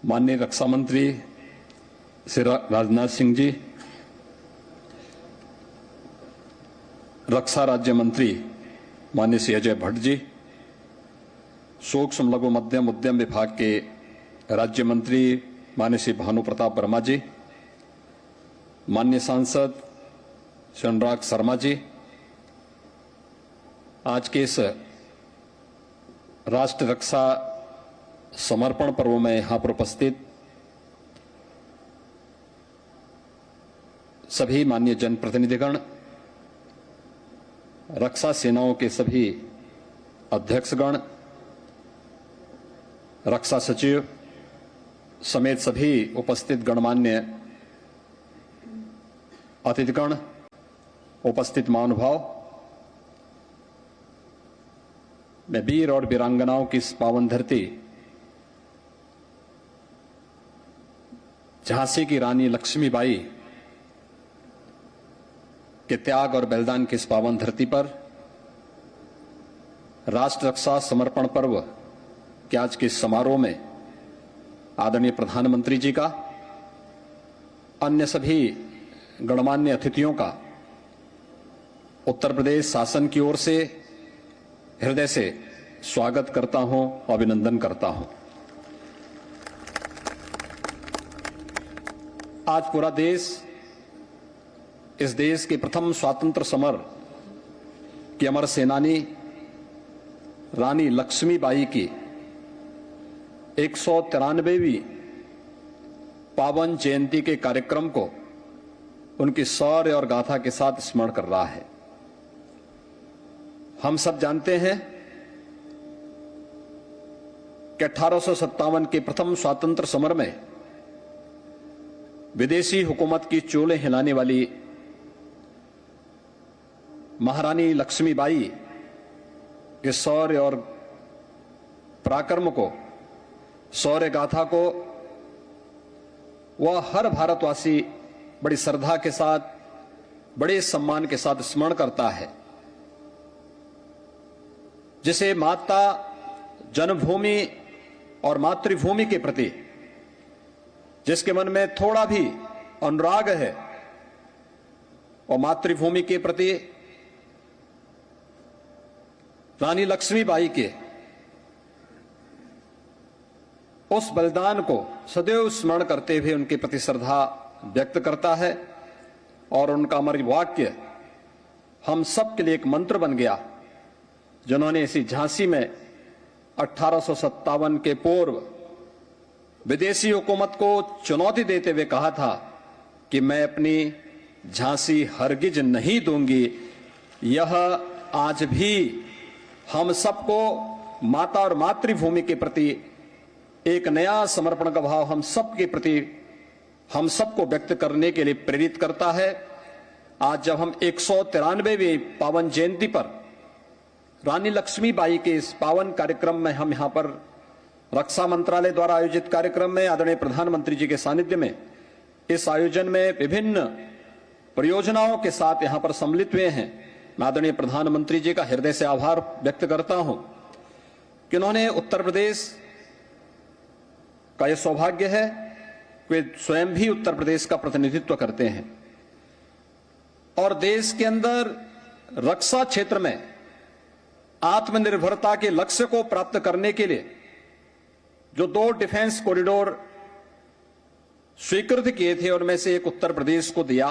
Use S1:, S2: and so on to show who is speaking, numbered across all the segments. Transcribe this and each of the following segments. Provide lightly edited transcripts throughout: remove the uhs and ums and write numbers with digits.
S1: माननीय रक्षा मंत्री श्री राजनाथ सिंह जी, रक्षा राज्य मंत्री माननीय श्री अजय भट्ट जी, सूक्ष्म लघु मध्यम उद्यम विभाग के राज्य मंत्री माननीय श्री भानु प्रताप वर्मा जी, माननीय सांसद श्री अनुराग शर्मा जी, आज के इस राष्ट्र रक्षा समर्पण पर्व में यहां पर उपस्थित सभी माननीय जनप्रतिनिधिगण, रक्षा सेनाओं के सभी अध्यक्षगण, रक्षा सचिव समेत सभी उपस्थित गणमान्य अतिथिगण, उपस्थित महानुभाव, मैं वीर और वीरांगनाओं की इस पावन धरती झांसी की रानी लक्ष्मीबाई के त्याग और बलिदान की इस पावन धरती पर राष्ट्र रक्षा समर्पण पर्व के आज के समारोह में आदरणीय प्रधानमंत्री जी का, अन्य सभी गणमान्य अतिथियों का उत्तर प्रदेश शासन की ओर से हृदय से स्वागत करता हूं, अभिनंदन करता हूं। आज पूरा देश इस देश के प्रथम स्वतंत्र समर की अमर सेनानी रानी लक्ष्मीबाई की 193वीं पावन जयंती के कार्यक्रम को उनकी शौर्य और गाथा के साथ स्मरण कर रहा है। हम सब जानते हैं कि 1857 के प्रथम स्वतंत्र समर में विदेशी हुकूमत की चोलें हिलाने वाली महारानी लक्ष्मीबाई के शौर्य और पराक्रम को, शौर्य गाथा को वह हर भारतवासी बड़ी श्रद्धा के साथ, बड़े सम्मान के साथ स्मरण करता है। जिसे माता जन्मभूमि और मातृभूमि के प्रति जिसके मन में थोड़ा भी अनुराग है और मातृभूमि के प्रति रानी लक्ष्मीबाई के उस बलिदान को सदैव स्मरण करते हुए उनके प्रति श्रद्धा व्यक्त करता है। और उनका अमर वाक्य हम सब के लिए एक मंत्र बन गया, जिन्होंने इसी झांसी में 1857 के पूर्व विदेशी हुकूमत को चुनौती देते हुए कहा था कि मैं अपनी झांसी हरगिज नहीं दूंगी। यह आज भी हम सबको माता और मातृभूमि के प्रति एक नया समर्पण का भाव हम सब के प्रति हम सबको व्यक्त करने के लिए प्रेरित करता है। आज जब हम 193वीं पावन जयंती पर रानी लक्ष्मीबाई के इस पावन कार्यक्रम में हम यहां पर रक्षा मंत्रालय द्वारा आयोजित कार्यक्रम में आदरणीय प्रधानमंत्री जी के सानिध्य में इस आयोजन में विभिन्न परियोजनाओं के साथ यहां पर सम्मिलित हुए हैं, मैं आदरणीय प्रधानमंत्री जी का हृदय से आभार व्यक्त करता हूं कि उन्होंने उत्तर प्रदेश का यह सौभाग्य है, वे स्वयं भी उत्तर प्रदेश का प्रतिनिधित्व करते हैं और देश के अंदर रक्षा क्षेत्र में आत्मनिर्भरता के लक्ष्य को प्राप्त करने के लिए जो 2 डिफेंस कॉरिडोर स्वीकृत किए थे उनमें से एक उत्तर प्रदेश को दिया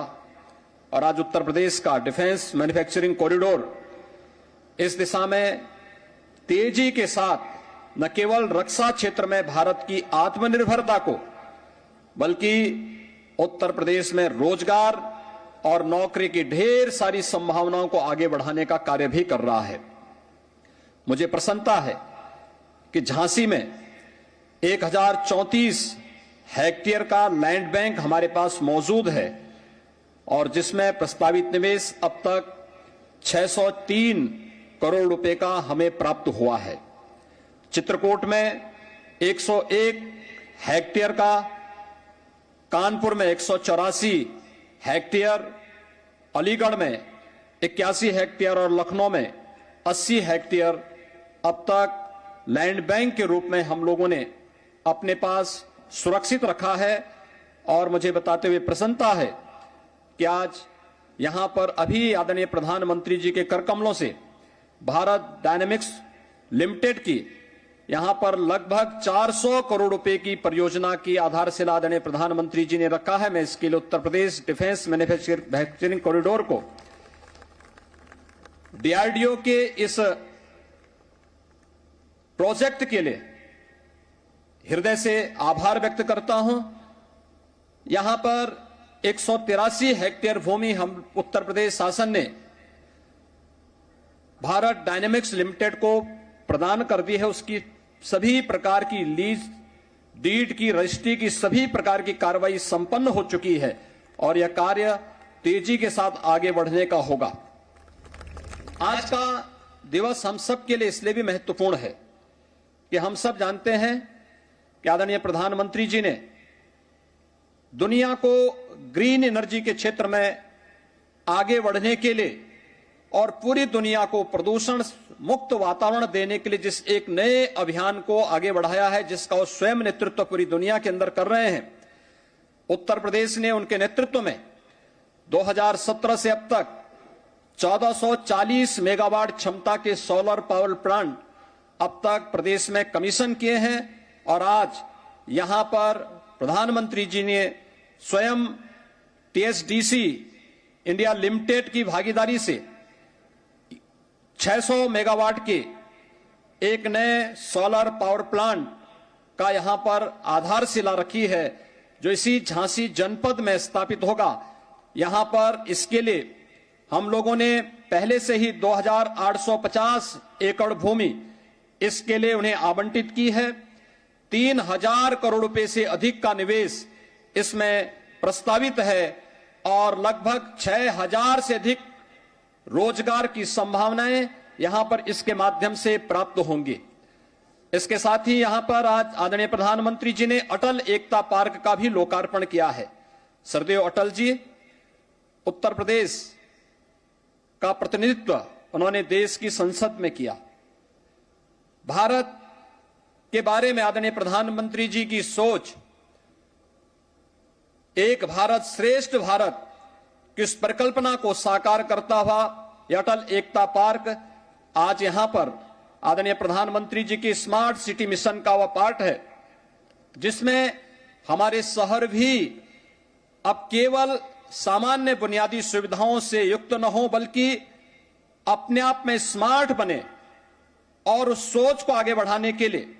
S1: और आज उत्तर प्रदेश का डिफेंस मैन्युफैक्चरिंग कॉरिडोर इस दिशा में तेजी के साथ न केवल रक्षा क्षेत्र में भारत की आत्मनिर्भरता को बल्कि उत्तर प्रदेश में रोजगार और नौकरी की ढेर सारी संभावनाओं को आगे बढ़ाने का कार्य भी कर रहा है। मुझे प्रसन्नता है कि झांसी में 1034 हेक्टेयर का लैंड बैंक हमारे पास मौजूद है और जिसमें प्रस्तावित निवेश अब तक 603 करोड़ रुपए का हमें प्राप्त हुआ है। चित्रकूट में 101 हेक्टेयर का, कानपुर में 184 हेक्टेयर, अलीगढ़ में 81 हेक्टेयर और लखनऊ में 80 हेक्टेयर अब तक लैंड बैंक के रूप में हम लोगों ने अपने पास सुरक्षित रखा है। और मुझे बताते हुए प्रसन्नता है कि आज यहां पर अभी आदरणीय प्रधानमंत्री जी के कर कमलों से भारत डायनेमिक्स लिमिटेड की यहां पर लगभग 400 करोड़ रुपए की परियोजना की आधारशिला आदरणीय प्रधानमंत्री जी ने रखा है। मैं इसके लिए Uttar Pradesh defence manufacturing corridor को डीआरडीओ के इस प्रोजेक्ट के लिए हृदय से आभार व्यक्त करता हूं। यहां पर 183 हेक्टेयर भूमि हम उत्तर प्रदेश शासन ने भारत डायनेमिक्स लिमिटेड को प्रदान कर दी है। उसकी सभी प्रकार की लीज डीड की रजिस्ट्री की सभी प्रकार की कार्रवाई संपन्न हो चुकी है और यह कार्य तेजी के साथ आगे बढ़ने का होगा। आज का दिवस हम सब के लिए इसलिए भी महत्वपूर्ण है कि हम सब जानते हैं कि आदरणीय प्रधानमंत्री जी ने दुनिया को ग्रीन एनर्जी के क्षेत्र में आगे बढ़ने के लिए और पूरी दुनिया को प्रदूषण मुक्त वातावरण देने के लिए जिस एक नए अभियान को आगे बढ़ाया है, जिसका वो स्वयं नेतृत्व पूरी दुनिया के अंदर कर रहे हैं, उत्तर प्रदेश ने उनके नेतृत्व में 2017 से अब तक 1440 मेगावाट क्षमता के सोलर पावर प्लांट अब तक प्रदेश में कमीशन किए हैं। और आज यहां पर प्रधानमंत्री जी ने स्वयं टीएसडीसी इंडिया लिमिटेड की भागीदारी से 600 मेगावाट के एक नए सोलर पावर प्लांट का यहां पर आधारशिला रखी है, जो इसी झांसी जनपद में स्थापित होगा। यहां पर इसके लिए हम लोगों ने पहले से ही 2850 एकड़ भूमि इसके लिए उन्हें आवंटित की है। 3000 करोड़ रुपए से अधिक का निवेश इसमें प्रस्तावित है और लगभग 6000 से अधिक रोजगार की संभावनाएं यहां पर इसके माध्यम से प्राप्त होंगी। इसके साथ ही यहां पर आज आदरणीय प्रधानमंत्री जी ने अटल एकता पार्क का भी लोकार्पण किया है। सरदेव अटल जी उत्तर प्रदेश का प्रतिनिधित्व उन्होंने देश की संसद में किया। भारत के बारे में आदरणीय प्रधानमंत्री जी की सोच एक भारत श्रेष्ठ भारत की इस परिकल्पना को साकार करता हुआ यह अटल एकता पार्क आज यहां पर आदरणीय प्रधानमंत्री जी की स्मार्ट सिटी मिशन का वह पार्ट है, जिसमें हमारे शहर भी अब केवल सामान्य बुनियादी सुविधाओं से युक्त न हो, बल्कि अपने आप में स्मार्ट बने और उस सोच को आगे बढ़ाने के लिए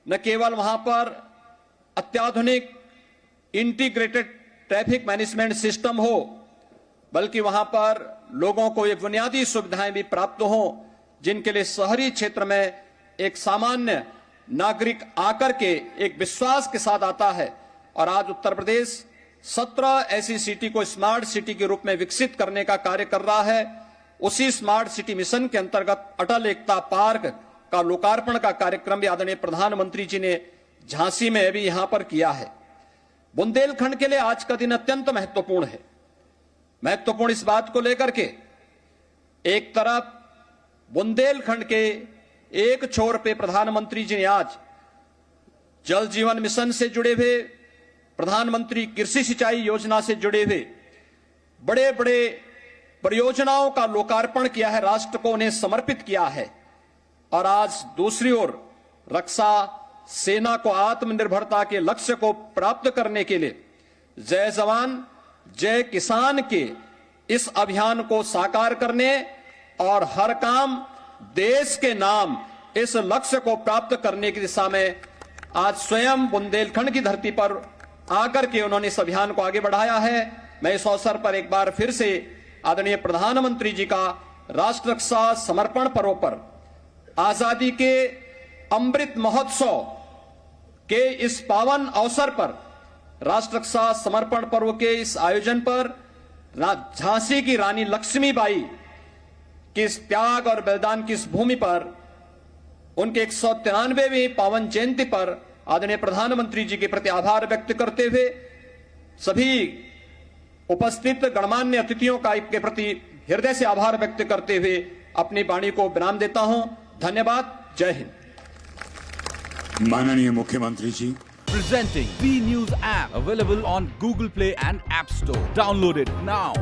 S1: न केवल वहां पर अत्याधुनिक इंटीग्रेटेड ट्रैफिक मैनेजमेंट सिस्टम हो, बल्कि वहां पर लोगों को ये बुनियादी सुविधाएं भी प्राप्त हों, जिनके लिए शहरी क्षेत्र में एक सामान्य नागरिक आकर के एक विश्वास के साथ आता है। और आज उत्तर प्रदेश 17 ऐसी सिटी को स्मार्ट सिटी के रूप में विकसित करने का कार्य कर रहा है। उसी स्मार्ट सिटी मिशन के अंतर्गत अटल एकता पार्क का लोकार्पण का कार्यक्रम भी आदरणीय प्रधानमंत्री जी ने झांसी में अभी यहां पर किया है। बुंदेलखंड के लिए आज का दिन अत्यंत महत्वपूर्ण है। महत्वपूर्ण इस बात को लेकर के एक तरफ बुंदेलखंड के एक छोर पे प्रधानमंत्री जी ने आज जल जीवन मिशन से जुड़े हुए, प्रधानमंत्री कृषि सिंचाई योजना से जुड़े हुए बड़े बड़े परियोजनाओं का लोकार्पण किया है, राष्ट्र को उन्हें समर्पित किया है। और आज दूसरी ओर रक्षा सेना को आत्मनिर्भरता के लक्ष्य को प्राप्त करने के लिए जय जवान जय किसान के इस अभियान को साकार करने और हर काम देश के नाम इस लक्ष्य को प्राप्त करने की दिशा में आज स्वयं बुंदेलखंड की धरती पर आकर के उन्होंने इस अभियान को आगे बढ़ाया है। मैं इस अवसर पर एक बार फिर से आदरणीय प्रधानमंत्री जी का राष्ट्र रक्षा समर्पण पर्व पर आजादी के अमृत महोत्सव के इस पावन अवसर पर राष्ट्र रक्षा समर्पण पर्व के इस आयोजन पर झांसी की रानी लक्ष्मीबाई की इस त्याग और बलिदान की इस भूमि पर उनके 193वें पावन जयंती पर आदरणीय प्रधानमंत्री जी के प्रति आभार व्यक्त करते हुए सभी उपस्थित गणमान्य अतिथियों का के प्रति हृदय से आभार व्यक्त करते हुए अपनी वाणी को विराम देता हूं। धन्यवाद। जय हिंद।
S2: माननीय मुख्यमंत्री जी। Presenting B News app, available on Google Play and App Store. Download it now.